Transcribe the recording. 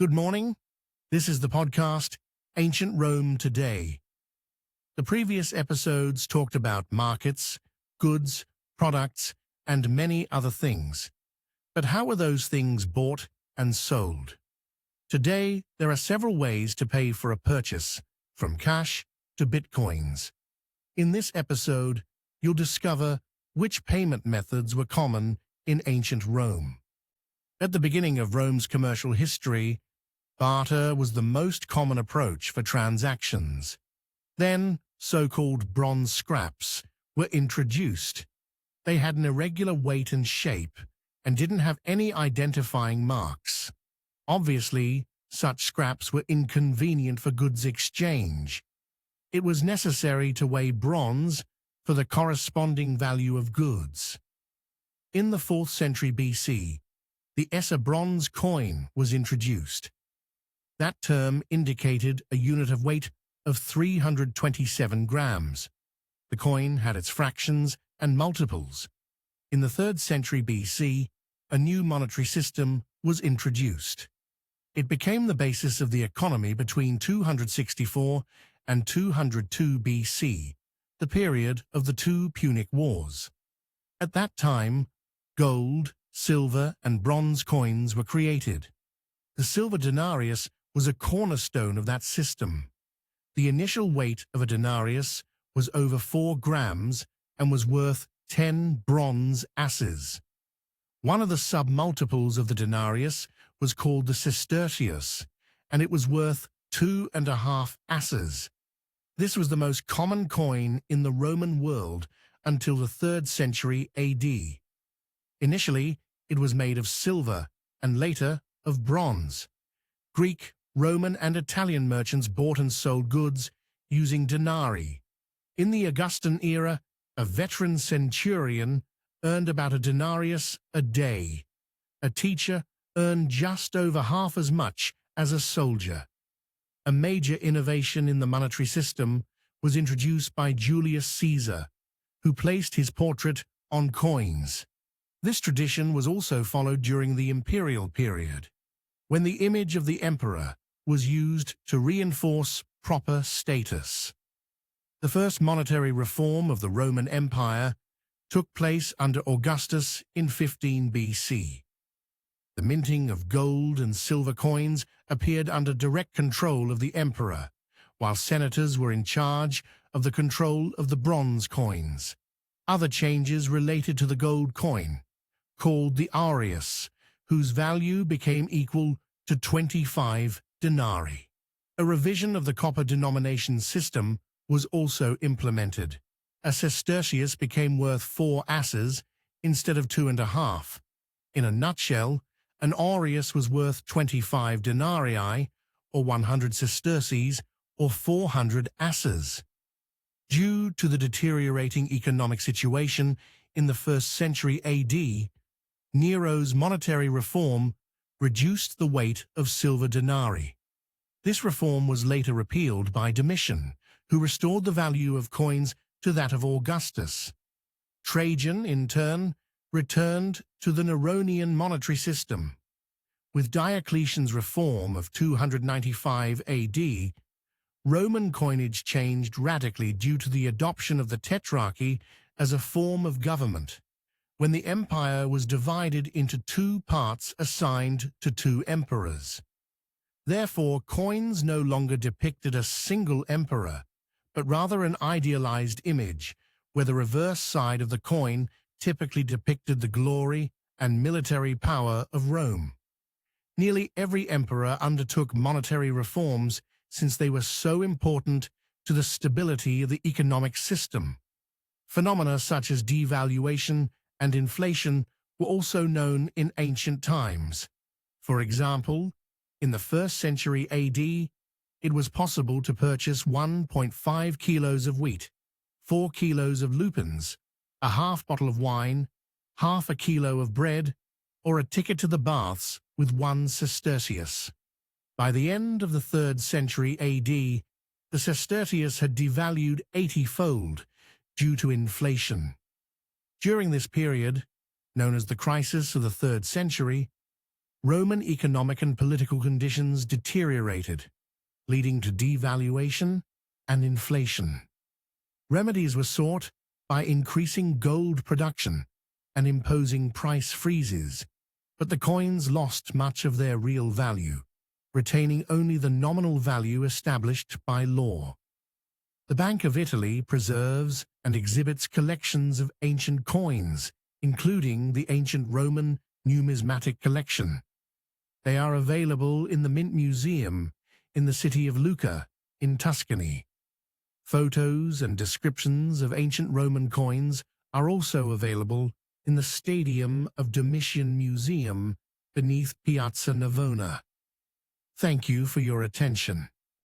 Good morning. This is the podcast, Ancient Rome Today. The previous episodes talked about markets, goods, products, and many other things. But how were those things bought and sold? Today, there are several ways to pay for a purchase, from cash to bitcoins. In this episode, you'll discover which payment methods were common in ancient Rome. At the beginning of Rome's commercial history, barter was the most common approach for transactions. Then, so-called bronze scraps were introduced. They had an irregular weight and shape and didn't have any identifying marks. Obviously, such scraps were inconvenient for goods exchange. It was necessary to weigh bronze for the corresponding value of goods. In the 4th century BC, the Essa bronze coin was introduced. That term indicated a unit of weight of 327 grams. The coin had its fractions and multiples. In the 3rd century BC, a new monetary system was introduced. It became the basis of the economy between 264 and 202 BC, the period of the two Punic Wars. At that time, gold, silver, and bronze coins were created. The silver denarius was a cornerstone of that system. The initial weight of a denarius was over 4 grams and was worth 10 bronze asses. One of the sub-multiples of the denarius was called the sestertius, and it was worth 2.5 asses. This was the most common coin in the Roman world until the 3rd century AD. Initially, it was made of silver and later of bronze. Greek, Roman, and Italian merchants bought and sold goods using denarii. In the Augustan era, a veteran centurion earned about a denarius a day. A teacher earned just over half as much as a soldier. A major innovation in the monetary system was introduced by Julius Caesar, who placed his portrait on coins. This tradition was also followed during the imperial period, when the image of the emperor was used to reinforce proper status. The first monetary reform of the Roman Empire took place under Augustus in 15 BC. The minting of gold and silver coins appeared under direct control of the emperor, while senators were in charge of the control of the bronze coins. Other changes related to the gold coin, called the aureus, whose value became equal to 25 denarii. A revision of the copper denomination system was also implemented. A sestertius became worth 4 asses instead of 2.5. In a nutshell, an aureus was worth 25 denarii, or 100 sesterces, or 400 asses. Due to the deteriorating economic situation in the 1st century AD, Nero's monetary reform reduced the weight of silver denarii. This reform was later repealed by Domitian, who restored the value of coins to that of Augustus. Trajan, in turn, returned to the Neronian monetary system. With Diocletian's reform of 295 AD, Roman coinage changed radically due to the adoption of the tetrarchy as a form of government, when the empire was divided into 2 parts assigned to 2 emperors. Therefore, coins no longer depicted a single emperor, but rather an idealized image, where the reverse side of the coin typically depicted the glory and military power of Rome. Nearly every emperor undertook monetary reforms since they were so important to the stability of the economic system. Phenomena such as devaluation and inflation were also known in ancient times. For example, in the 1st century AD, it was possible to purchase 1.5 kilos of wheat, 4 kilos of lupins, a half bottle of wine, half a kilo of bread, or a ticket to the baths with 1 sestertius. By the end of the 3rd century AD, the sestertius had devalued 80-fold due to inflation. During this period, known as the crisis of the 3rd century, Roman economic and political conditions deteriorated, leading to devaluation and inflation. Remedies were sought by increasing gold production and imposing price freezes, but the coins lost much of their real value, retaining only the nominal value established by law. The Bank of Italy preserves and exhibits collections of ancient coins, including the ancient Roman numismatic collection. They are available in the Mint Museum in the city of Lucca, in Tuscany. Photos and descriptions of ancient Roman coins are also available in the Stadium of Domitian Museum beneath Piazza Navona. Thank you for your attention.